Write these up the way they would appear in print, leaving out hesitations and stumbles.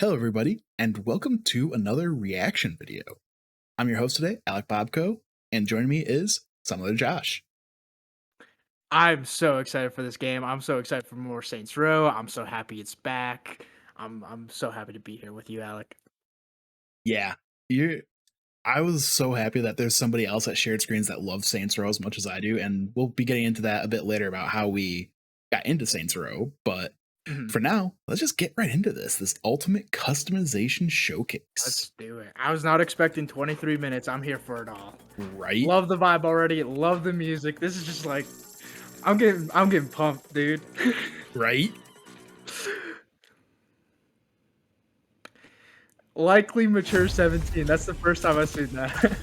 Hello, everybody, and welcome to another reaction video. I'm your host today, Alec Bobco, and joining me is some other Josh. I'm so excited for this game. I'm so excited for more Saints Row. I'm so happy it's back. I'm so happy to be here with you, Alec. Yeah, I was so happy that there's somebody else at Shared Screens that loves Saints Row as much as I do, and we'll be getting into that a bit later about how we got into Saints Row. But Mhm. for now, let's just get right into this ultimate customization showcase. Let's do it. I was not expecting 23 minutes. I'm here for it all. Right? Love the vibe already. Love the music. This is just like I'm getting pumped, dude. Right? Likely mature 17. That's the first time I've seen that.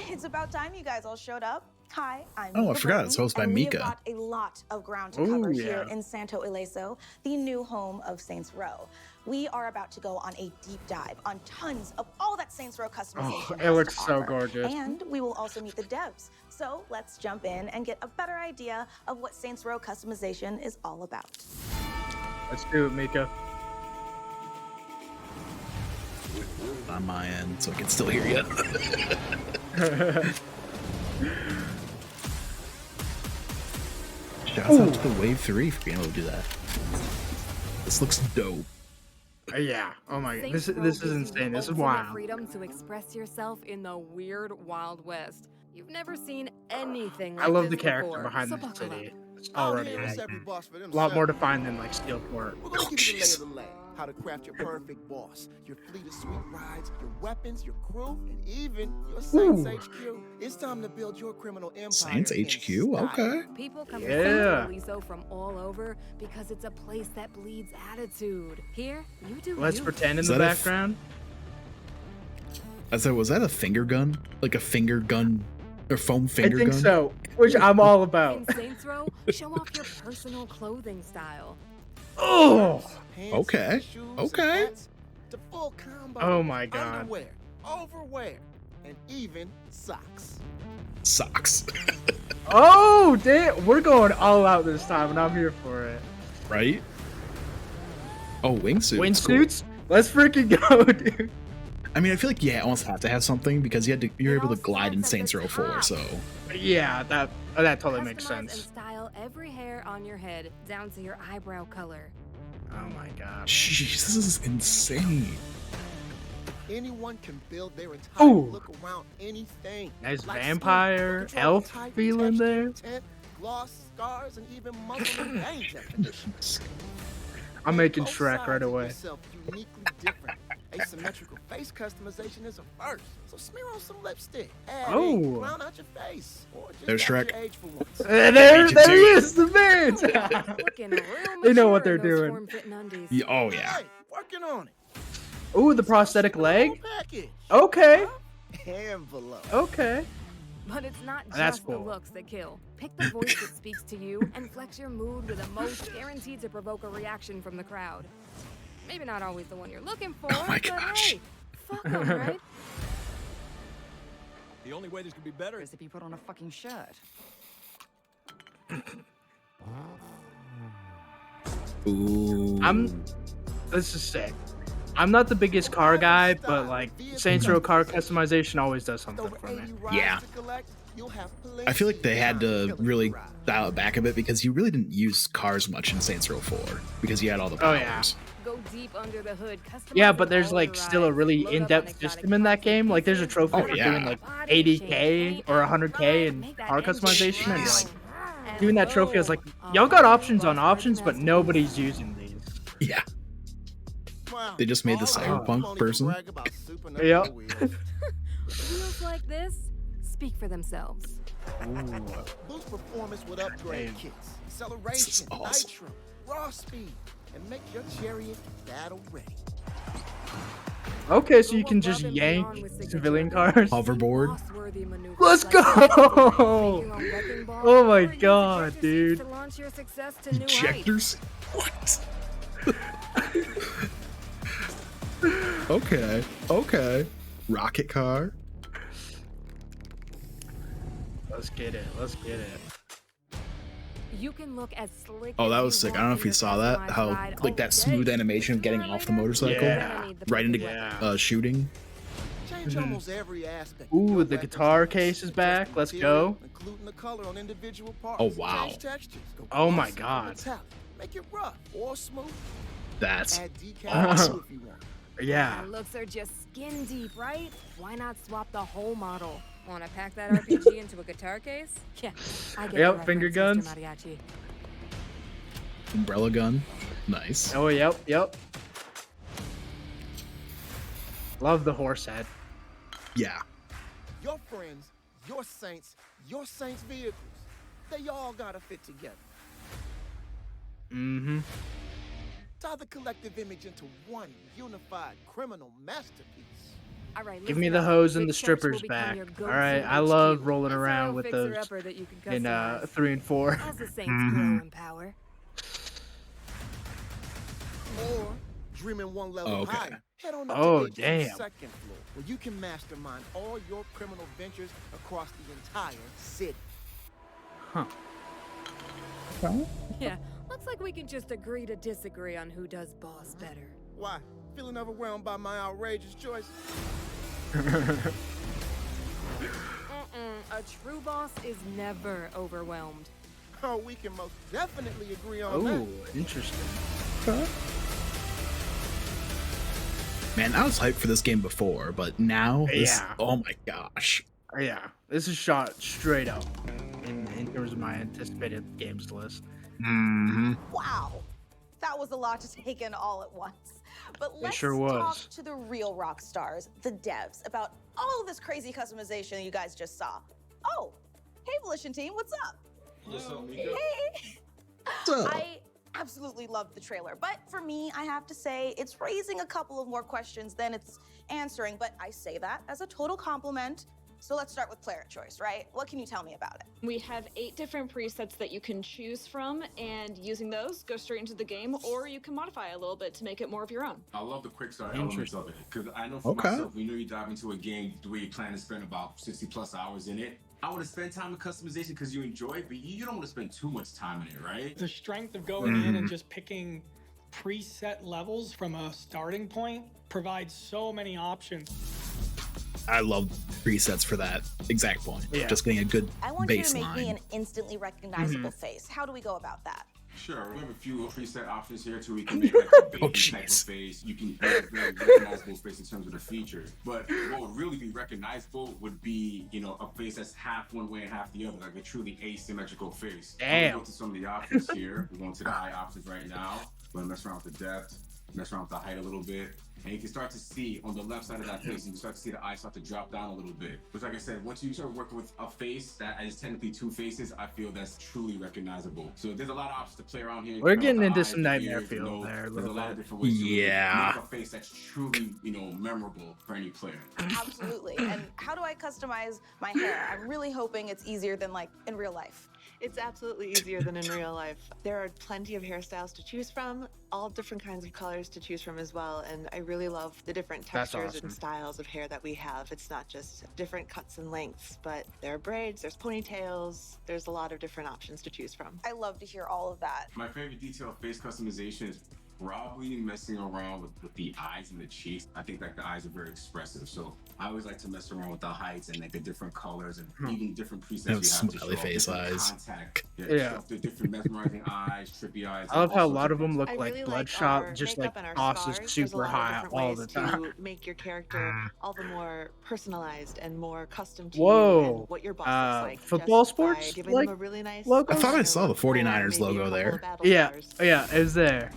It's about time you guys all showed up. Hi, I'm Oh, I Mika forgot, it's Burton, hosted by and we have Mika. got a lot of ground to Ooh, cover yeah. here in Santo Ileso, the new home of Saints Row. We are about to go on a deep dive on tons of all that Saints Row customization Oh, it has looks to so offer. gorgeous. And we will also meet the devs. So let's jump in and get a better idea of what Saints Row customization is all about. Let's do it, Mika. On my end, so I can still hear you. Shouts out to the Wave 3 for being able to do that. This looks dope. Yeah. Oh my god. This Saints is Row insane. gives you This is ultimate wild. freedom to express yourself in the weird Wild West. You've never seen anything I like love this the character before, behind so this buckle city. up. It's Out already here, it's like, every boss for a lot more themselves. defined than like Steelport. We're gonna Oh, give you the lay jeez. of the land, how to craft your perfect boss, your fleet of sweet rides, your weapons, your crew, and even your Saints Ooh. HQ. It's time to build your criminal empire. Saints in HQ? style. Okay. People come Yeah. to Santo Ileso from all over because it's a place that bleeds attitude. Here, you do Let's you. pretend in Is the that a background. I said, was that a finger gun? Like a finger gun or foam I finger think gun? so, which I'm all In about. Saints Row, show off your personal clothing style. Oh, Pants, Okay, shoes, and okay. hats, to full combo. Oh my God. Underwear, overwear, and even socks. Socks. oh, damn! We're going all out this time, and I'm here for it. Right? Oh, wingsuits. Wingsuits? Let's freaking go, dude. Cool. I mean, I feel like you almost have to have something because you're It able to all glide in starts Saints at the Row 4, top. so Yeah, that totally makes Customize and sense. style every hair on your head down to your eyebrow color. Oh my god. jeez, this is insane. Anyone can build their entire Ooh. look around anything. Nice Like vampire, skin, elf type, feeling texture, there. tint, gloss, scars, and even muscle and vein definitions. I'm making Both Shrek sides right of away. yourself uniquely different. Asymmetrical face customization is a first, so smear on some lipstick. Add Oh. ink, round out your face, or just There's add Shrek. your age for once. There Agent he two. is, the man. Looking real They know what mature they're in those doing. form-fitting undies. Yeah, oh yeah. Hey, working on it. Ooh, the prosthetic Shipping the whole leg. package. Okay, Huh? Envelope. okay. But it's not just That's the cool. looks that kill. Pick the voice that speaks to you and flex your mood with emote guaranteed to provoke a reaction from the crowd. Maybe not always the one you're looking for, Oh my but gosh. hey, fuck 'em, right? The only way this could be better is is if you put on a fucking shirt. Ooh. This is sick. I'm not the biggest car guy, but like Saints Row car customization always does something Over for me. 80 rides Yeah. to collect, you'll have I feel like they had to plenty really rides. dial it back a bit because you really didn't use cars much in Saints Row 4 because you had all the Oh, powers. yeah. Go deep under the hood. Yeah, customizing but there's all like your still a rides, really load up on in-depth exotic system in that parts and game. Like there's a pieces, trophy Oh, for yeah. doing like body 80k change, or 100k in make that car engine customization, and rise. like And doing that trophy, I was like, boom, y'all a got whole options on boss options, but organized nobody's using these. Yeah. Wow. They just made the All right, cyberpunk don't even person. brag about supernatural Yep. wheels. Wheels like this speak for themselves. Boost performance with upgrade Damn. kits, This is acceleration, awesome. nitro, raw speed, and make your chariot battle ready. Okay, so you Go can above just and yank beyond with signature civilian abilities. cars. Hoverboard. Boss-worthy maneuvers Let's like go! make your own wrecking ball, Oh my or use God, ejector seats dude. to launch your success to new heights. Ejectors? What? Okay. Okay. Rocket car. Let's get it. Let's get it. You can look as slick Oh, as that you was sick. I don't want know in if you your saw that. customized How ride like all that day. smooth animation of Sooner getting or off the later, motorcycle, you're Yeah. gonna need the right into perfect weapon. Yeah. shooting. Change almost every aspect. of Ooh, your the weapon guitar types. case is Adjust back. the Let's material, go. including the color on individual Oh parts. wow, Change textures. Go Oh my glossy or God. metallic. Make it rough or smooth. that's Add decals awesome. too if you want. Yeah. My looks are just skin deep, right? Why not swap the whole model? Want to pack that RPG into a guitar case? Yeah, I get Yep, the finger reference, guns. Mr. Mariachi. Umbrella gun, nice. Oh, yep. Love the horse head. Yeah, Your friends, your saints' vehicles. They all gotta fit together. Mm-hmm. Tie the collective image into one unified criminal masterpiece. All right, Give me listen the up. hose and The the church will strippers become back. your All go-to right, I HQ, love rolling and around so with those fixer-upper that you can in customize. 3 and 4. As the Saints grow in power. Or dreaming one level Okay. higher. Head on up Oh, to HQ's damn. second floor, where you can mastermind all your criminal ventures across the entire city. Huh. Yeah, looks like we can just agree to disagree on who does boss better. Why? Feeling overwhelmed by my outrageous choice? A true boss is never overwhelmed. Oh, we can most definitely agree on Oh, that. interesting. man, I was hyped for this game before, but now, Yeah. oh my gosh. Yeah, this is shot straight up in terms of my anticipated games list. Mm-hmm. Wow, that was a lot to take in all at once. But let's sure talk was. to the real rock stars, the devs, about all of this crazy customization you guys just saw. Oh, hey, Volition team, what's up? What's up, Mika? Hey. So, I absolutely loved the trailer, but for me, I have to say it's raising a couple of more questions than it's answering, but I say that as a total compliment. So let's start with player choice, right? What can you tell me about it? We have 8 different presets that you can choose from, and using those, go straight into the game, or you can modify a little bit to make it more of your own. I love the quick start elements of it because I know for Okay. myself, when you dive into a game the way you plan to spend about 60 plus hours in it, I want to spend time in customization because you enjoy it, but you don't want to spend too much time in it, right? The strength of going in and just picking preset levels from a starting point provides so many options. I love presets for that exact point. Yeah. Just getting a good I want you to make me baseline. an instantly recognizable face. How do we go about that? Sure, we have a few preset options here too. We can make like a baby Oh, type of jeez. face. You can make a very recognizable face in terms of the features. But what would really be recognizable would be, you know, a face that's half one way and half the other, like a truly asymmetrical face. Damn. We'll go to some of the options here. We're going to the eye options right now. We're gonna mess around with the depth, mess around with the height a little bit. And you can start to see on the left side of that face, you can start to see the eyes start to drop down a little bit. Which, like I said, once you start working with a face that is technically 2 faces, I feel that's truly recognizable. So there's a lot of options to play around here. We're Play getting with the into eyes, some the nightmare ears, feel nose. there a There's a little lot bit. of different ways to really Yeah. make a face that's truly, you know, memorable for any player. Absolutely. And how do I customize my hair? I'm really hoping it's easier than like in real life. It's absolutely easier than in real life. There are plenty of hairstyles to choose from, all different kinds of colors to choose from as well, and I really love the different That's textures awesome. and styles of hair that we have. It's not just different cuts and lengths, but there are braids, there's ponytails, there's a lot of different options to choose from. I love to hear all of that. My favorite detail of face customization is probably messing around with the eyes and the cheeks. I think like the eyes are very expressive. So I always like to mess around with the heights and like the different colors and even different presets Have you have to smiley show face different eyes. contact. Yeah. The different mesmerizing eyes, trippy eyes. I love and how a all lot sorts of them things. look I like really Bloodshot, our just like makeup and our tosses scars. There's a super lot of high different all ways the time. to make your character all the more personalized and more custom to you Whoa. and what your boss looks like. Football just by sports, giving like, them a really nice logo? I thought I color saw the look, or 49ers maybe a logo couple there. of battle Yeah, scars. yeah, it was there.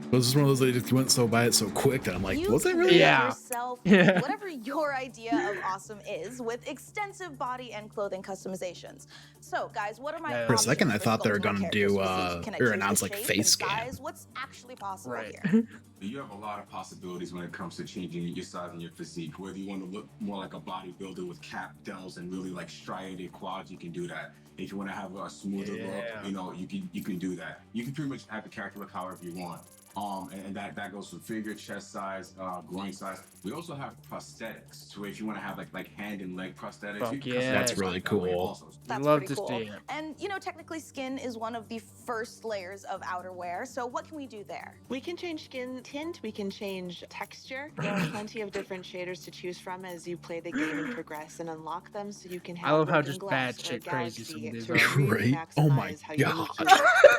It was just one of those that just went so by it so quick that I'm like, You was it can really? make Yeah. yourself Yeah. whatever your idea of awesome is with extensive body and clothing customizations. So, guys, what are my Yeah. For a options second, I thought they were sculpting my gonna character's do, physique? Can I or choose the announce, like, shape face and scan. size? What's actually possible Right. here? You have a lot of possibilities when it comes to changing your size and your physique. Whether you want to look more like a bodybuilder with cap delts and really like striated quads, you can do that. If you want to have a smoother look, you know, you can do that. You can pretty much have the character look however you want. And that goes from figure, chest size, groin size. We also have prosthetics. So if you want to have like hand and leg prosthetics, Fuck you can yeah. That's really cool. That's Love pretty to cool. see it. And you know, technically skin is one of the first layers of outerwear. So what can we do there? We can change skin tint, we can change texture. There are plenty of different shaders to choose from as you play the game and progress and unlock them, so you can have I love how looking just glass bad or a shit crazy some galaxy of these to are. really Right? Oh my maximize how you move God. through it.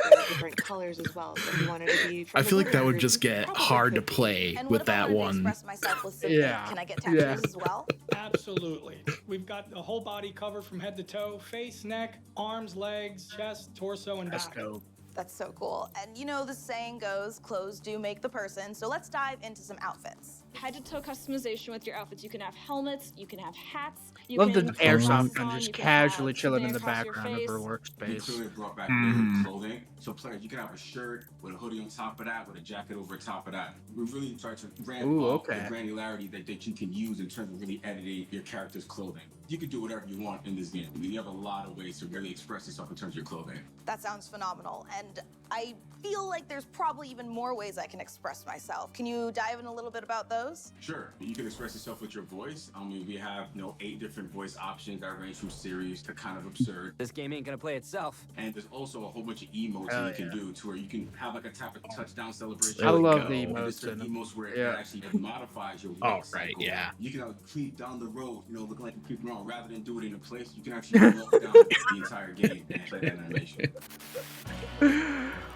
There are different colors as well, so if you wanted to be from I the feel like that would woodworkers, just you get probably hard to could be. play And with what if I that wanted to one. express myself with sympathy? Yeah. Can I get tattoos as well? Absolutely. We've got the whole body covered from head to toe, face, neck, arms, legs, chest, torso, and That's back. dope. That's so cool. And you know, the saying goes, clothes do make the person. So let's dive into some outfits. Head to toe customization with your outfits. You can have helmets, you can have hats, you Love the can airsoft put gun on, just you can casually have chilling in something the across your background of her face. You workspace. clearly brought back Mhm. layered clothing. So players, you can have a shirt with a hoodie on top of that, with a jacket over top of that. We really try to ramp Ooh, up okay. the granularity that you can use in terms of really editing your character's clothing. You can do whatever you want in this game. You have a lot of ways to really express yourself in terms of your clothing. That sounds phenomenal. And I feel like there's probably even more ways I can express myself. Can you dive in a little bit about those? Sure, you can express yourself with your voice. I mean, we have 8 different voice options that range from serious to kind of absurd. This game ain't gonna play itself. And there's also a whole bunch of emotes Hell that you yeah. can do to where you can have like a type of touchdown celebration. I There we love the go. And there's emotes certain in them. emotes where it Yeah. actually modifies your Oh, life right, cycle. yeah. You can creep down the road, looking like you're creeping around. Rather than do it in a place, you can actually walk down the entire game and play that animation.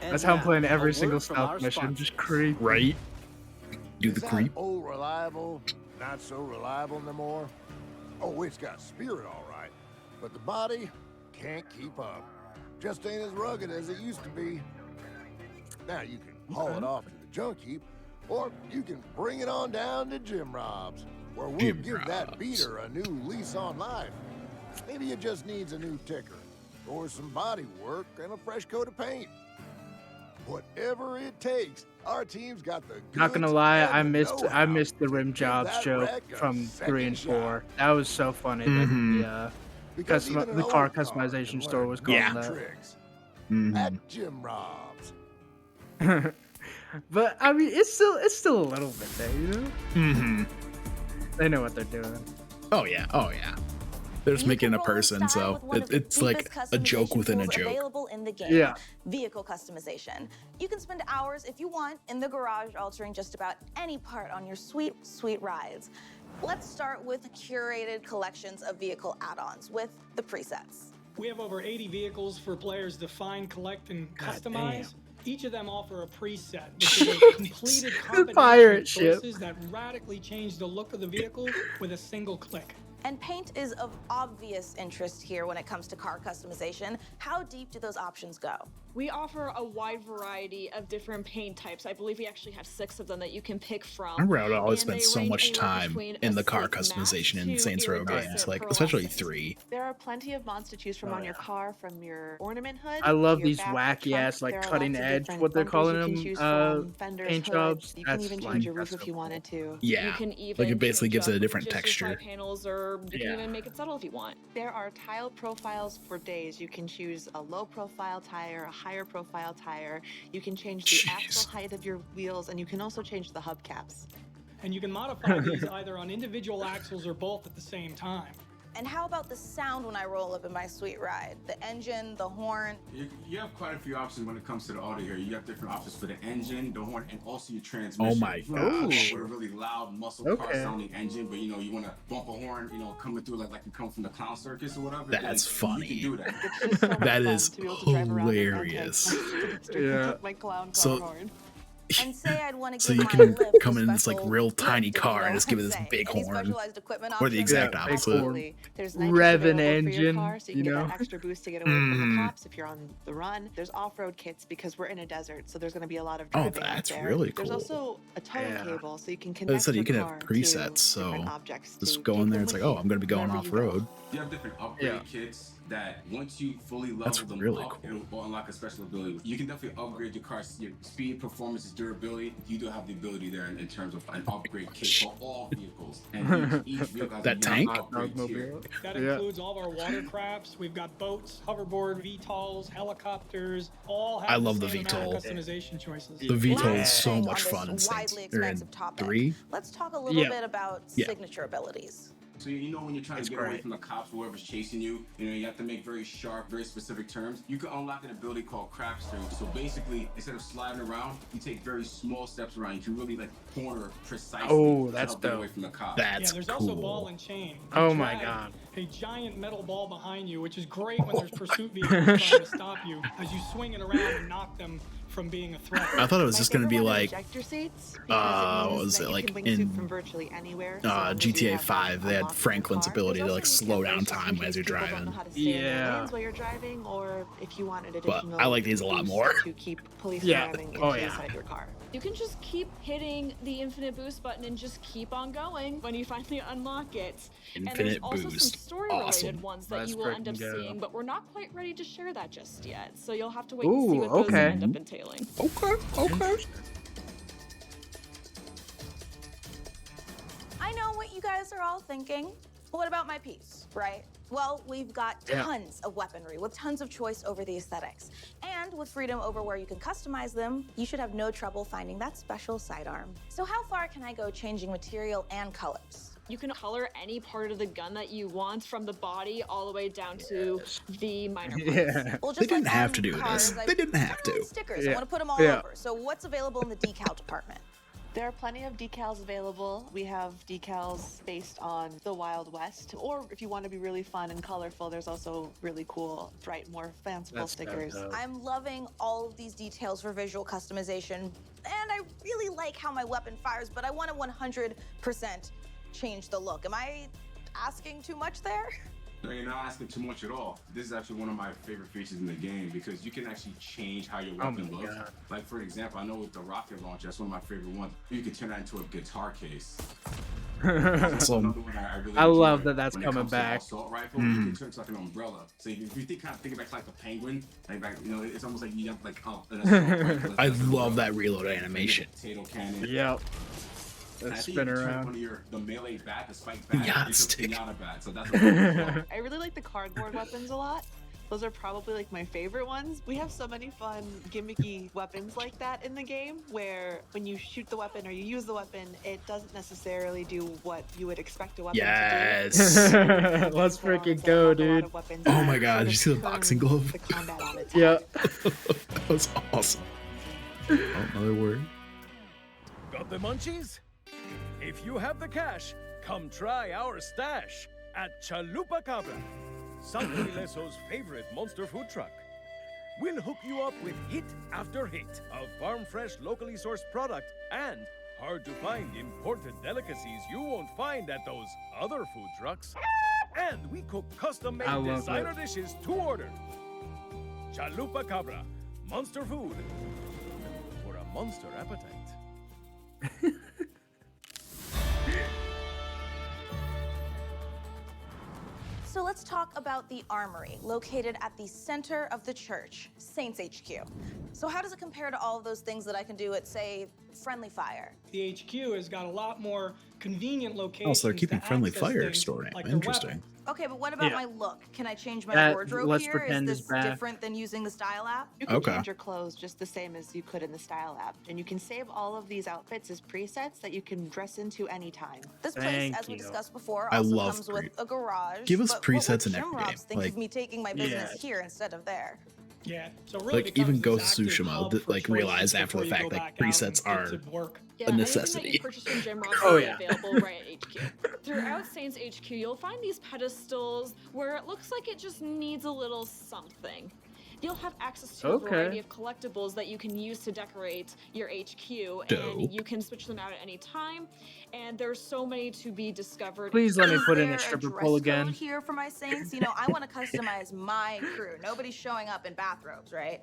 That's how I'm playing every a single word from our stealth mission. sponsor. Just creep. Right? Do Is the that creep. old reliable, not so reliable no more? Oh, it's got spirit all right, but the body can't keep up. Just ain't as rugged as it used to be. Now you can haul it off to the junk heap, or you can bring it on down to Jim Rob's, where we'll Jim give that Rob's. beater a new lease on life. Maybe it just needs a new ticker, or some body work and a fresh coat of paint. Whatever it takes, our team's got the Not gonna goods lie, and I the missed the know-how rim to jobs give that joke wreck a from 3 and second 4. shot. That was so funny Mhm. that Because even an the car old car customization can store learn was new Yeah. called tricks Mhm. at Jim Rob's. that. But I mean, it's still a little bit there, you know. Mhm. They know what they're doing. Oh yeah. Oh yeah. They're just You making can a roll in person, style so with one of the it's like deepest a joke customization within a tools joke. Available in the game. Yeah. Vehicle customization. You can spend hours if you want in the garage altering just about any part on your sweet, sweet rides. Let's start with curated collections of vehicle add-ons with the presets. We have over 80 vehicles for players to find, collect, and God customize. Each of them offer a preset, which is Jeez. a completed The combination pirate of ship. choices that radically change the look of the vehicle with a single click. And paint is of obvious interest here when it comes to car customization. How deep do those options go? We offer a wide variety of different paint types. I believe we actually have 6 of them that you can pick from. I remember I would always And spend they so range much anywhere time between in a the car sleek matte customization in to Saints Row iridescent games, like especially pearlescent. 3. There are plenty of mods to choose from Oh, on your yeah. car, from your ornament hood. I love to your these back, wacky trunk. ass, like, There are cutting lots of edge, different what they're bumpers calling you can them, choose from, fenders, paint hoods. jobs. You can That's even like- change your that's roof so if you cool. wanted to. Yeah. You can even Like it basically change gives it a up different just your texture. side panels, or you Yeah. can even make it subtle if you want. There are tile profiles for days. You can choose a low profile tire, a higher profile tire. You can change the axle height of your wheels, and you can also change the hubcaps. And you can modify these either on individual axles or both at the same time. And how about the sound when I roll up in my sweet ride? The engine, the horn. You have quite a few options when it comes to the audio here. You have different options for the engine, the horn, and also your transmission. Oh my If you wanna put gosh. it with a really loud muscle car Okay. sounding engine, but you want to bump a horn, coming through like you come from the clown circus or whatever. That's then funny. You can do that. It's just so much That fun is to be able to drive around in hilarious. Yeah. my clown car So- horn. And say I'd want to So give you my can lift come a in this like special real tiny lift, if car you and know just give it what this I'm big saying. Any horn. specialized equipment Or the options? exact Yeah, opposite. Absolutely. There's nitrous Revving available for engine, your car, so you you can get know? that extra boost to get away from the Mm. cops if you're on the run. There's off-road kits because we're in a desert, so there's going to be a lot of Oh, driving out that's there. really There's cool. also a towing Yeah. cable, so you can As I connect said, you your can have car to presets, so different objects just to go in take there. them It's like, with oh, you I'm going to be going wherever off you go. road. You have different upgrade Yeah. kits that once you fully level them really up, cool. it'll unlock a special ability. You can definitely upgrade your car's your speed, performance, durability. You do have the ability there in terms of an upgrade kit for all vehicles. And each vehicle has That a tank? upgrade tier. That includes all of our watercrafts. We've got boats, hoverboard, VTOLs, helicopters, all have I love the same amount of VTOL. customization choices. The VTOL is so Thing much on fun in this Saints. widely Or in expensive topic. 3. Let's talk a little Yeah. bit about Yeah. signature abilities. So you know when you're trying It's to get away great. from the cops, or whoever's chasing you, you have to make very sharp, very specific turns. You can unlock an ability called crab string. So basically, instead of sliding around, you take very small steps around. You can really like corner precisely. Oh, to that's help get away dope. from the cops. That's There's also ball cool. and chain. Oh You my drag God. A giant metal ball behind you, which is great when there's pursuit vehicles trying to stop you, as you swing it around and knock them from being a threat. I thought it was My just gonna be favorite one are like ejector seats, what because it means was that it, you like can in, wingsuit from virtually anywhere. So long as you GTA have that 5, they had unlocked in the Franklin's car. ability to There's like also slow down cancellations just in time case as you're people don't know driving. how to stay in their Yeah. lanes while you're driving, or if you want an But additional I like these a lot boost more. to keep police Yeah. ramming Oh, into yeah. inside your car. You can just keep hitting the infinite boost button and just keep on going when you finally unlock it. And there's Infinite also some boost. story-related Awesome. ones that Let's you will end up freaking go. seeing, but we're not quite ready to share that just yet. So you'll have to wait and see Ooh, what those okay. end up entailing. Okay. I know what you guys are all thinking. What about my piece, right? Well, we've got Yeah. tons of weaponry with tons of choice over the aesthetics. And with freedom over where you can customize them, you should have no trouble finding that special sidearm. So how far can I go changing material and colors? You can color any part of the gun that you want, from the body all the way down to the minor parts. Yeah. Well, They didn't like have on to do cars, this. I They didn't have put on to. Stickers. Yeah. I want to put them all Yeah. over. So what's available in the decal department? There are plenty of decals available. We have decals based on the Wild West, or if you want to be really fun and colorful, there's also really cool, bright, more fanciful That's stickers. dope. I'm loving all of these details for visual customization, and I really like how my weapon fires, but I want to 100% change the look. Am I asking too much there? No, you're not asking too much at all. This is actually one of my favorite features in the game because you can actually change how your weapon my looks. God. Like for example, I know with the rocket launcher, that's one of my favorite ones. You can turn that into a guitar case. Awesome. Another one I really I love enjoy that that's when it coming comes to back. assault rifle, you can turn it to like an umbrella. So if you kind of think back like the penguin, it's almost like you have like an assault rifle. I That's like an love umbrella. that reload animation. Potato cannon. Yep. And I Let's think spin you can turn around. one of the melee bat, the spike bat, Pinata into a stick. pinata bat. So that's what I'm I really like the cardboard weapons a lot. Those are probably like my favorite ones. We have so many fun gimmicky weapons like that in the game where when you shoot the weapon or you use the weapon, it doesn't necessarily do what you would expect a weapon Yes. to do. Let's Put on freaking is go, unlock a lot dude. of weapons Oh that my God, sort did you of see the turn boxing glove? The combat on its Yeah. head. That was awesome. Oh, another word. Got the munchies? If you have the cash, come try our stash at Chalupa Cabra, Santo Ileso's favorite monster food truck. We'll hook you up with hit after hit of farm-fresh, locally sourced product and hard-to-find imported delicacies you won't find at those other food trucks. And we cook custom-made I love designer it. dishes to order. Chalupa Cabra, monster food for a monster appetite. So let's talk about the armory, located at the center of the church, Saints HQ. So how does it compare to all of those things that I can do at, say, Friendly Fire? The HQ has got a lot more convenient locations. Oh, so they're keeping to Friendly access Fire things storing. like their Interesting. weapons. Okay, but what about Yeah. my look? Can I change my That- wardrobe let's here? pretend Is is this back. different than using the Style app? You can Okay. change your clothes just the same as you could in the Style app. And you can save all of these outfits as presets that you can dress into anytime. This place, Thank as we you. discussed before, I also love comes with a garage. Give us but presets what in would every Jim Robs game, think like- of me taking my business Yeah. here instead of there? Yeah, so it really Like, even becomes this Ghost of active Tsushima, hub that, for like, choices realized after the before you fact go that back out presets and get are to work. Yeah, a anything that necessity. you purchase from Jim Robs Oh, will be yeah. available right at HQ. Throughout Saints HQ, you'll find these pedestals where it looks like it just needs a little something. You'll have access to a variety Okay. of collectibles that you can use to decorate your HQ, and Dope. you can switch them out at any time. And there's so many to be discovered. Please let me Is put in a there a stripper dress pole code again. here for my Saints? You know, I want to customize my crew. Nobody's showing up in bathrobes, right?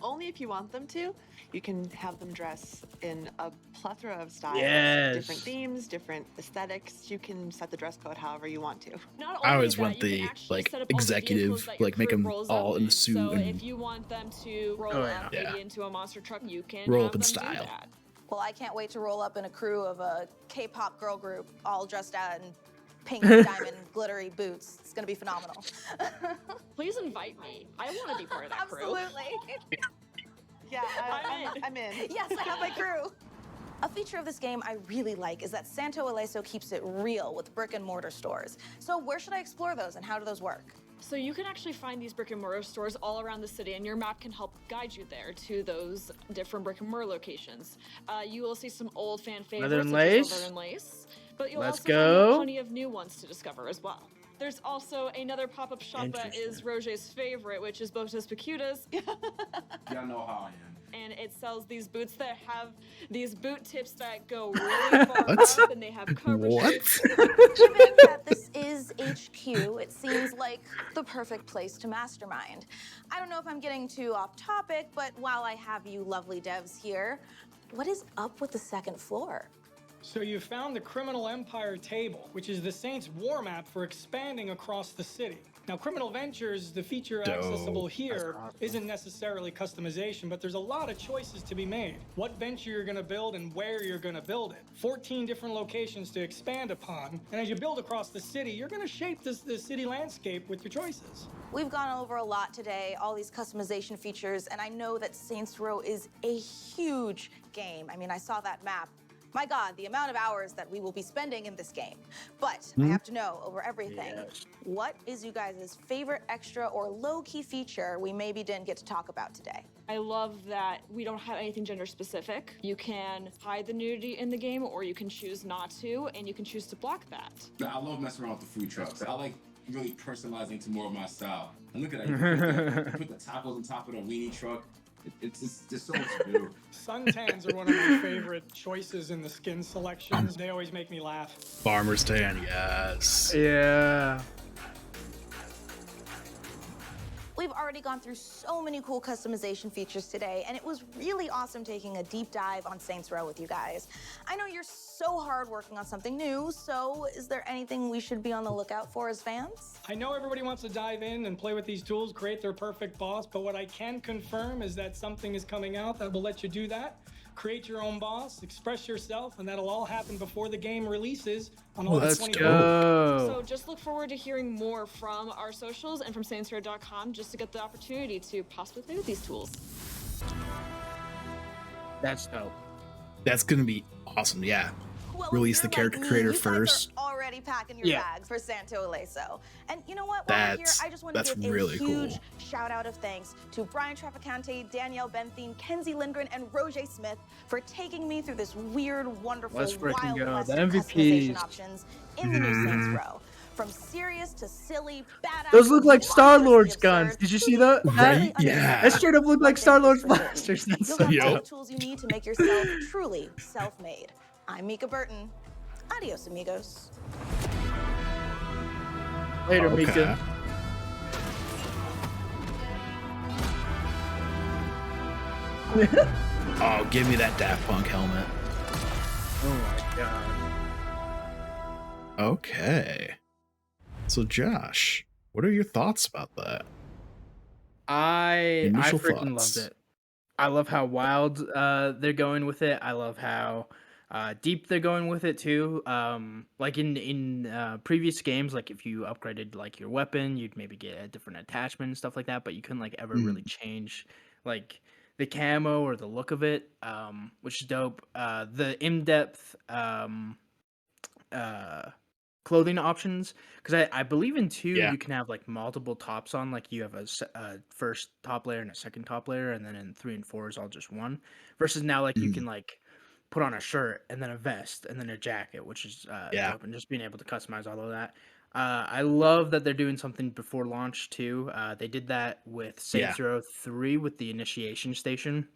Only if you want them to. You can have them dress in a plethora of styles, different Yes. themes, different aesthetics. You can set the dress code however you want to. Not I only always that, want you can the actually set up all the executive, vehicles that your like make crew them rolls all up in a in. suit So and if you want them to roll Oh, up yeah. maybe into a monster truck, you can roll have up in them style. do that. Well, I can't wait to roll up in a crew of a K-pop girl group all dressed out in pink diamond glittery boots. It's gonna be phenomenal. Please invite me. I want to be part of that crew. Absolutely. Yeah, I'm in. Yes, I have my crew. A feature of this game I really like is that Santo Ileso keeps it real with brick and mortar stores. So where should I explore those and how do those work? So you can actually find these brick and mortar stores all around the city, and your map can help guide you there to those different brick and mortar locations. You will see some old fan favorites Leather and such as lace. Leather and Lace, but you'll Let's also find go. plenty of new ones to discover as well. There's also another pop-up shop that is Roger's favorite, which is Botas Picudas. Y'all know how I am. And it sells these boots that have these boot tips that go really far What? up, and they have coverage. What? Given that this is HQ, it seems like the perfect place to mastermind. I don't know if I'm getting too off topic, but while I have you lovely devs here, what is up with the second floor? So you found the Criminal Empire table, which is the Saints' war map for expanding across the city. Now, Criminal Ventures, the feature accessible here, isn't necessarily customization, but there's a lot of choices to be made. What venture you're going to build and where you're going to build it. 14 different locations to expand upon. And as you build across the city, you're going to shape the city landscape with your choices. We've gone over a lot today, all these customization features, and I know that Saints Row is a huge game. I mean, I saw that map. My God, the amount of hours that we will be spending in this game. But I have to know, over everything, what is you guys' favorite extra or low-key feature we maybe didn't get to talk about today? I love that we don't have anything gender specific. You can hide the nudity in the game, or you can choose not to, and you can choose to block that. I love messing around with the food trucks. I like really personalizing to more of my style. And look at that. You put the tacos on top of the weenie truck. It's just so much to do. Suntans are one of my favorite choices in the skin selections. They always make me laugh. Farmer's tan, yes. Yeah. We've already gone through so many cool customization features today, and it was really awesome taking a deep dive on Saints Row with you guys. I know you're so hard working on something new, so is there anything we should be on the lookout for as fans? I know everybody wants to dive in and play with these tools, create their perfect boss, but what I can confirm is that something is coming out that will let you do that. Create your own boss, express yourself, and that'll all happen before the game releases on August Let's 24th. go. So just look forward to hearing more from our socials and from SaintsRow.com just to get the opportunity to possibly play with these tools. That's dope. That's gonna be awesome. Yeah. Well, Release if the you're character like me, creator you guys first. are already packing your Yeah. bags for Santo Ileso. And you know what? While we're here, That's- I just want to that's give really a huge cool. shout out of thanks to Brian Traficante, Danielle Benthine, Kenzie Lindgren, and Roger Smith for taking me through this weird, wonderful, Let's freaking wild go. west The of MVPs. customization options in the new Saints Row. From serious to silly, badass. Those look like to Star-Lord's monstrously guns. absurd, Did you to see that? Right? completely Yeah. unexpected. That straight up looked like But Star-Lord's thank you for blasters. That's You'll so have all Yup. the tools you need to make yourself truly self-made. I'm Mika Burton. Adios, amigos. Later, Okay. Mika. Oh, give me that Daft Punk helmet. Oh my god. Okay. So, Josh, what are your thoughts about that? I Initial freaking thoughts. loved it. I love how wild they're going with it. I love how deep they're going with it too. Like in previous games, like if you upgraded like your weapon, you'd maybe get a different attachment and stuff like that, but you couldn't like ever really change like the camo or the look of it, which is dope. The in-depth clothing options, because I believe in 2 Yeah. you can have like multiple tops on, like you have a first top layer and a second top layer, and then in 3 and 4 is all just one, versus now like you can like put on a shirt and then a vest and then a jacket, which is Yeah. dope, and just being able to customize all of that. I love that they're doing something before launch too. They did that with Yeah. Saints Row 3 with the initiation station,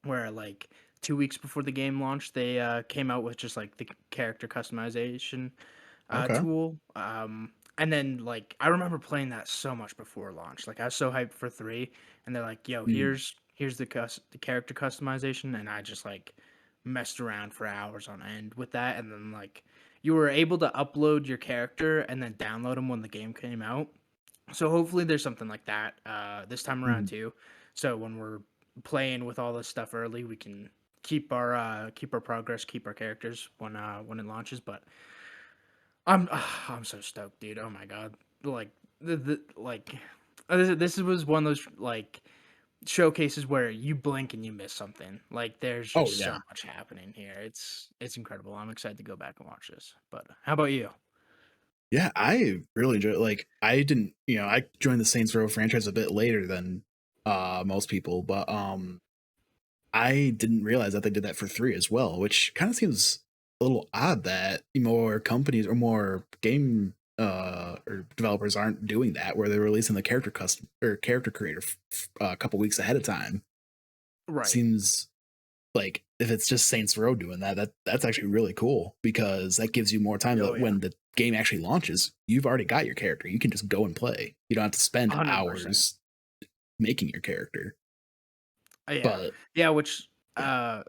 where like 2 weeks before the game launched, they came out with just like the character customization Okay. tool. And then like I remember playing that so much before launch. Like I was so hyped for 3, and they're like, "Yo, Mhm. here's the character customization," and I just like messed around for hours on end with that, and then like you were able to upload your character and then download them when the game came out. So hopefully there's something like that this time around Mhm. too. So when we're playing with all this stuff early, we can keep our progress, keep our characters when it launches. But I'm so stoked, dude. Oh my god, like this was one of those like showcases where you blink and you miss something. Like there's Oh, just so yeah. much happening here. It's incredible. I'm excited to go back and watch this. But how about you? Yeah, I really enjoy it. Like, I didn't, I joined the Saints Row franchise a bit later than most people, but I didn't realize that they did that for 3 as well, which kind of seems a little odd that more companies or more game or developers aren't doing that, where they're releasing the character custom or character creator a couple weeks ahead of time. Right. Seems like if it's just Saints Row doing that, that's actually really cool because that gives you more time Oh that yeah. when the game actually launches, you've already got your character. You can just go and play. You don't have to spend 100%. hours making your character. Yeah. But Yeah, which, yeah.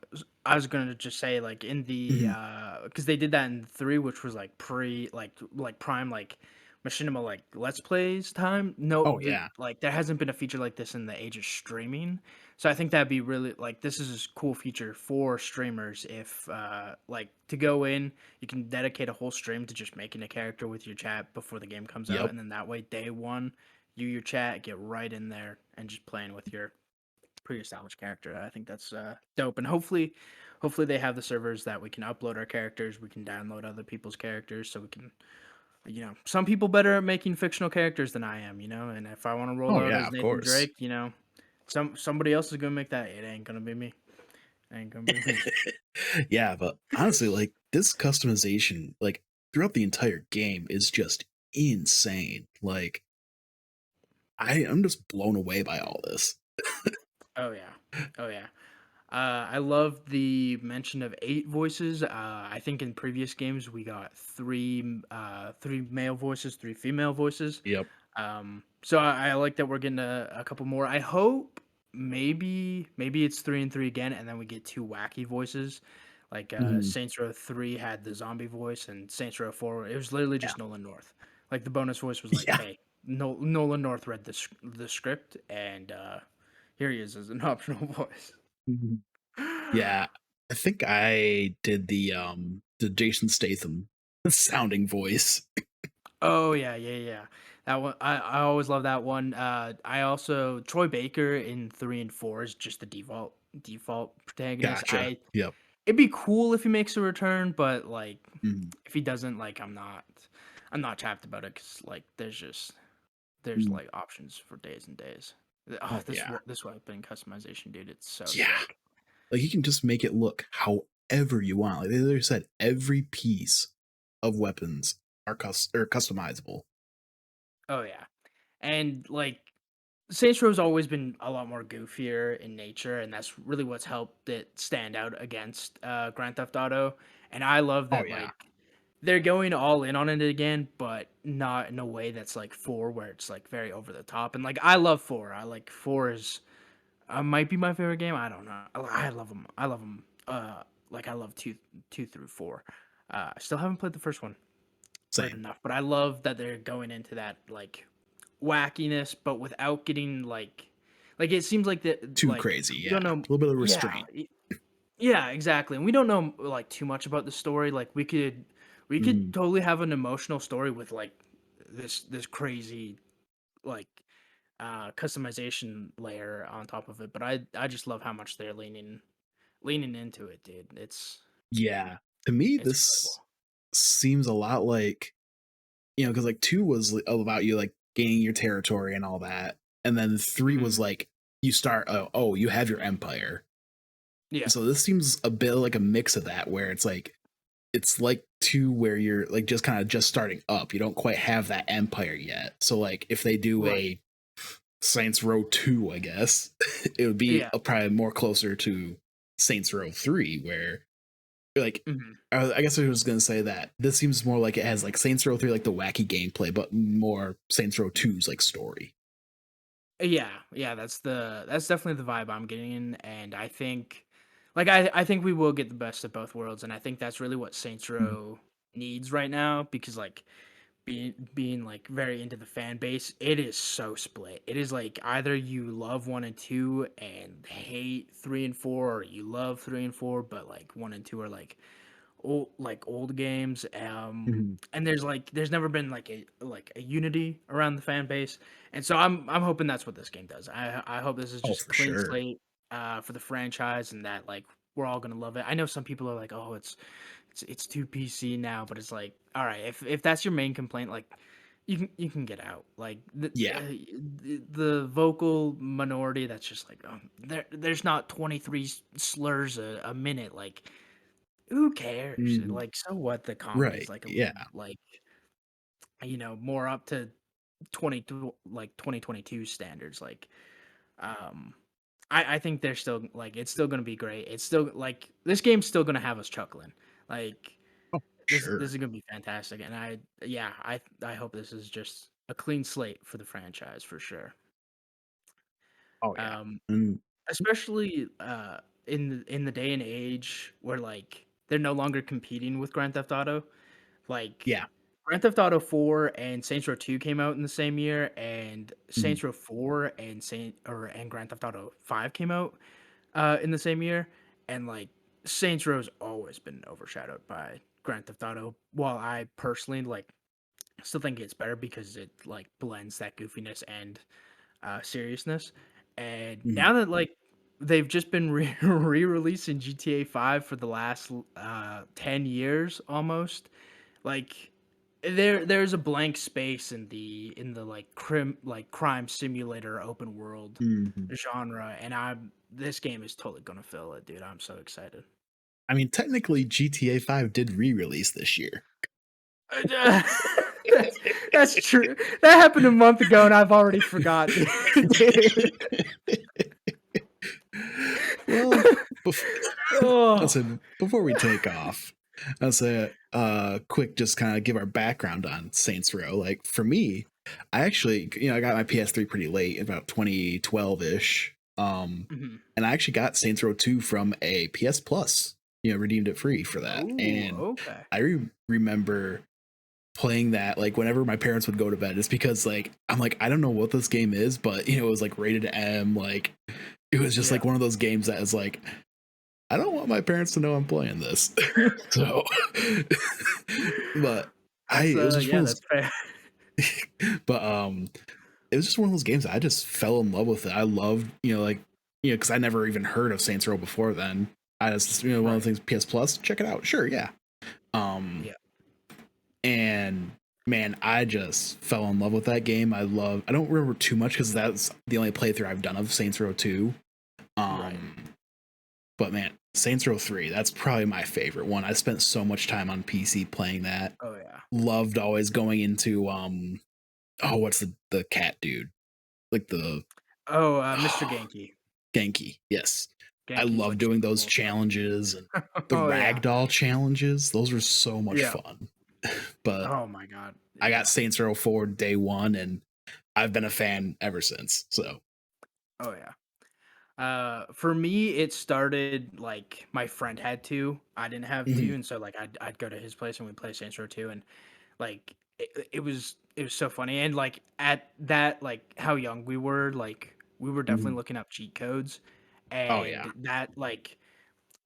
I was gonna just say, like, in the, Mhm. because they did that in 3, which was, like, prime, like, machinima, like, Let's Plays time. No, Oh yeah. there hasn't been a feature like this in the age of streaming, so I think that'd be really like, this is a cool feature for streamers if, like, to go in, you can dedicate a whole stream to just making a character with your chat before the game comes out, Yep. and then that way, day 1, your chat, get right in there and just playing with your pre-established character. I think that's dope, and hopefully they have the servers that we can upload our characters. We can download other people's characters, so we can. Some people better at making fictional characters than I am. And if I want to roll Oh out yeah, as of Nathan course. Drake, somebody else is gonna make that. It ain't gonna be me. Ain't gonna be me. Yeah, but honestly, like this customization, like throughout the entire game, is just insane. Like I'm just blown away by all this. Oh yeah. Oh yeah. I love the mention of 8 voices. I think in previous games we got three male voices, 3 female voices. Yep. So I like that we're getting a couple more. I hope maybe it's 3 and 3 again, and then we get 2 wacky voices. Like Mhm. Saints Row 3 had the zombie voice, and Saints Row 4 it was literally Yeah. just Nolan North. Like the bonus voice was like, Yeah. "Hey, Nolan North read the script, and here he is as an optional voice." Mhm. Yeah. I think I did the Jason Statham sounding voice. Oh yeah, yeah, yeah. That one I always love that one. I also Troy Baker in 3 and 4 is just the default protagonist. Gotcha. I Yep. It'd be cool if he makes a return, but like Mhm. if he doesn't, like I'm not chapped about it because like there's Mhm. like options for days and days. Oh, Oh yeah. this weapon customization, dude, it's so Yeah. sick. Like you can just make it look however you want. Like they literally said, every piece of weapons are customizable. Oh yeah, and like Saints Row's always been a lot more goofier in nature, and that's really what's helped it stand out against Grand Theft Auto. And I love Oh that yeah. like they're going all in on it again, but not in a way that's like 4, where it's like very over the top. And like I love 4. I like 4 is might be my favorite game. I don't know. I love them. I love them. Like I love 2 through 4. I still haven't played the first one. Heard Same. enough, but I love that they're going into that like wackiness, but without getting like it seems like that Too like crazy. we Yeah. don't A know. little bit of Yeah, restraint. yeah, exactly. And we don't know like too much about the story. Like we could Mhm. totally have an emotional story with like this crazy like customization layer on top of it. But I just love how much they're leaning into it, dude. Yeah. To me, It's this incredible. seems a lot like, because like 2 was about you like gaining your territory and all that. And then 3 was Mhm. like you start, you have your empire. Yeah. So this seems a bit like a mix of that where it's like it's like 2 where you're like just kind of just starting up. You don't quite have that empire yet. So like if they do Right. a Saints Row 2, I guess it would be Yeah. probably more closer to Saints Row 3, where like Mhm. I guess I was gonna say that this seems more like it has like Saints Row 3, like the wacky gameplay, but more Saints Row 2's like story. Yeah, that's definitely the vibe I'm getting, and I think, like, I think we will get the best of both worlds, and I think that's really what Saints Mhm. Row needs right now because, like, being like very into the fan base, it is so split. It is like either you love 1 and 2 and hate 3 and 4, or you love 3 and 4, but like 1 and 2 are old games. Mhm. And there's never been like a unity around the fan base, and so I'm hoping that's what this game does. I hope this is Oh, just a for clean sure. slate for the franchise, and that like we're all gonna love it. I know some people are like, oh, it's too PC now, but it's like, all right, if that's your main complaint, like you can get out. Like Yeah. the vocal minority that's just like, there's not 23 slurs a minute. Like, who cares? Mhm. Like, so what? The Right. comedy's like a little Yeah. like, more up to 2022 standards. Like, um, I think they're still like it's still gonna be great. It's still like this game's still gonna have us chuckling. Like, Oh, this sure. is gonna be fantastic, and I hope this is just a clean slate for the franchise for sure. Oh, yeah. Um, Mm, especially in the day and age where like they're no longer competing with Grand Theft Auto. Like, yeah. Grand Theft Auto 4 and Saints Row 2 came out in the same year, and Mhm. Saints Row 4 and Grand Theft Auto 5 came out in the same year, and like Saints Row's always been overshadowed by Grand Theft Auto. While I personally like still think it's better because it like blends that goofiness and seriousness. And Mhm. now that like they've just been re-releasing GTA 5 for the last 10 years almost, like there's a blank space in the like crime simulator open world Mhm. genre, and I'm this game is totally gonna fill it, dude. I'm so excited. I mean, technically, GTA 5 did re-release this year. that's, that's true. That happened a month ago, and I've already forgot, dude. Well, bef Oh, listen, before we take off, I'll say quick, just kind of give our background on Saints Row. Like for me, I actually, I got my PS3 pretty late, about 2012-ish. mhm. And I actually got Saints Row 2 from a PS Plus, redeemed it free for that. Oh, And okay. I remember playing that like whenever my parents would go to bed. It's because like I'm like, I don't know what this game is, but it was like rated M, like it was just Yeah. like one of those games that is like, I don't want my parents to know I'm playing this. So, but it was just one Yeah, of that's fair. those, but it was just one of those games that I just fell in love with it. I loved, like, because I never even heard of Saints Row before then. I just, one of Right. the things, PS Plus, check it out. Sure, yeah. Um, Yeah. and man, I just fell in love with that game. I don't remember too much because that's the only playthrough I've done of Saints Row 2. Right. Um, but man, Saints Row 3, that's probably my favorite one. I spent so much time on PC playing that. Oh yeah. Loved always going into oh, what's the cat dude? Like the Oh, Mr. Genki. Genki. Yes. I Genki's love like doing super those cool. challenges and the Oh yeah. ragdoll challenges. Those were so much Yeah. fun. But Oh my god. I got Yeah. Saints Row 4 day one, and I've been a fan ever since. So, Oh yeah. For me, it started like my friend had to. I didn't have to, mhm, and so like I'd go to his place and we'd play Saints Row 2, and like it was so funny, and like at that like how young we were, like we were definitely mhm. looking up cheat codes, Oh yeah. and that like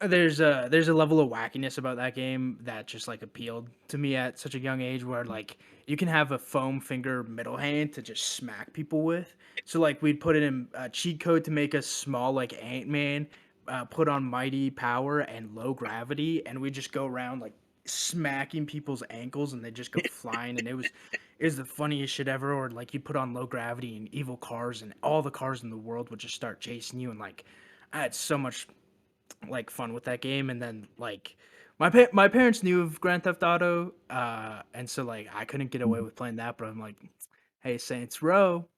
there's a level of wackiness about that game that just like appealed to me at such a young age where like you can have a foam finger middle hand to just smack people with. So like we'd put it in a cheat code to make us small like Ant-Man, put on mighty power and low gravity, and we just go around like smacking people's ankles and they just go flying, and it was the funniest shit ever. Or like you put on low gravity and evil cars and all the cars in the world would just start chasing you, and like I had so much like fun with that game. And then like my parents knew of Grand Theft Auto, and so like I couldn't get away Mhm. with playing that, but I'm like, hey, Saints Row,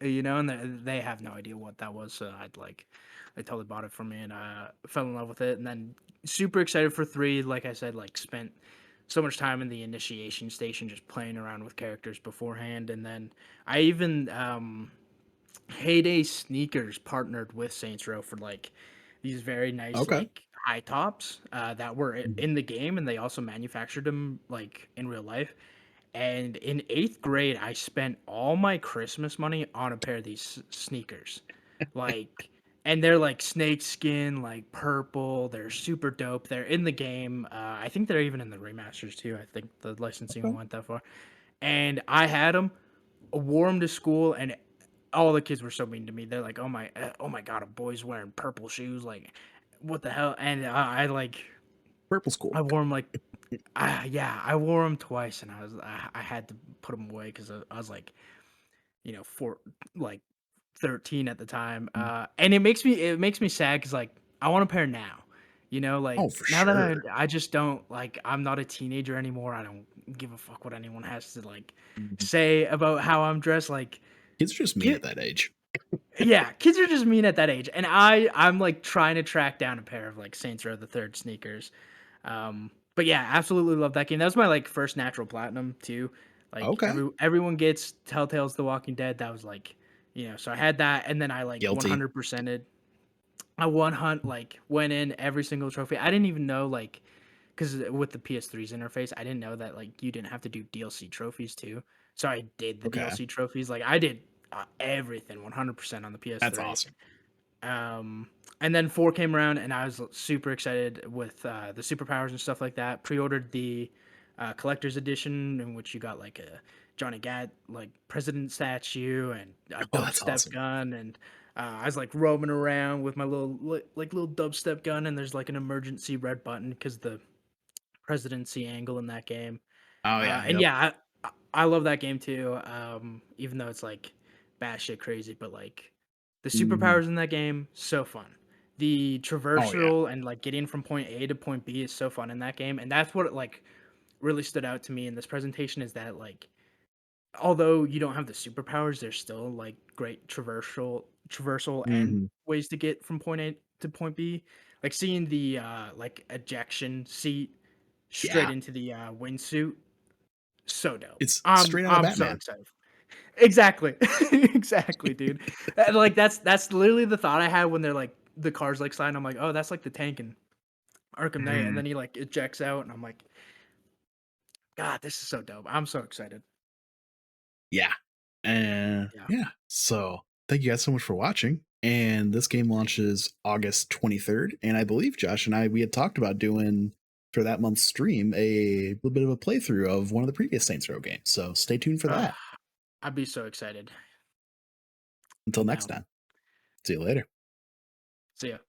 and they have no idea what that was, so they totally bought it for me, and fell in love with it, and then super excited for 3. Like I said, like spent so much time in the initiation station just playing around with characters beforehand, and then I even Heyday Sneakers partnered with Saints Row for like these very nice Okay. like high tops that were Mhm. in the game, and they also manufactured them like in real life. And in 8th grade, I spent all my Christmas money on a pair of these sneakers. Like, and they're like snake skin, like purple. They're super dope. They're in the game. I think they're even in the remasters too. I think the licensing Okay. went that far. And I had them, wore them to school, and all the kids were so mean to me. They're like, oh my god, a boy's wearing purple shoes. Like, what the hell?" And I like, Purple school. I wore them like yeah, I wore them twice, and I had to put them away because I was like, four, like 13 at the time, Mhm. and it makes me sad because like I want a pair now, like Oh, for now that sure. I just don't like I'm not a teenager anymore. I don't give a fuck what anyone has to like Mhm. say about how I'm dressed. Like, Kids are just mean at that age. yeah, kids are just mean at that age, and I'm like trying to track down a pair of like Saints Row the Third sneakers. But yeah, absolutely love that game. That was my like first natural platinum too. Like Okay. everyone gets Telltale's The Walking Dead. That was like, so I had that, and then I like Guilty. 100%ed. I like went in every single trophy. I didn't even know like because with the PS3's interface, I didn't know that like you didn't have to do DLC trophies too. So I did the Okay. DLC trophies. Like I did everything 100% on the That's PS3. awesome. Um, and then 4 came around, and I was super excited with the superpowers and stuff like that. Pre-ordered the collector's edition, in which you got like a Johnny Gat like president statue and a Oh, that's dubstep awesome. gun, and I was like roaming around with my little dubstep gun, and there's like an emergency red button because the presidency angle in that game. Oh, yeah. And Yep. yeah, I love that game too. Even though it's like batshit crazy, but like the Mhm. superpowers in that game, so fun. The Oh, yeah. traversal and like getting from point A to point B is so fun in that game, and that's what like really stood out to me in this presentation is that like although you don't have the superpowers, there's still like great traversal and Mhm. ways to get from point A to point B. Like seeing the like ejection seat straight Yeah. into the windsuit, so dope. It's I'm straight out of I'm so Batman. excited. Exactly. Exactly, dude. And, like, that's literally the thought I had when they're, like the cars, like, sign, I'm like, "Oh, that's like the tank in Arkham Knight," and Mhm. then he, like, ejects out, and I'm like, "God, this is so dope." I'm so excited. Yeah. And Yeah. yeah. So thank you guys so much for watching. And this game launches August 23rd. And I believe Josh and we had talked about doing for that month's stream a little bit of a playthrough of one of the previous Saints Row games. So stay tuned for Ugh, that. I'd be so excited. Until I'm next down. time. See you later. See ya.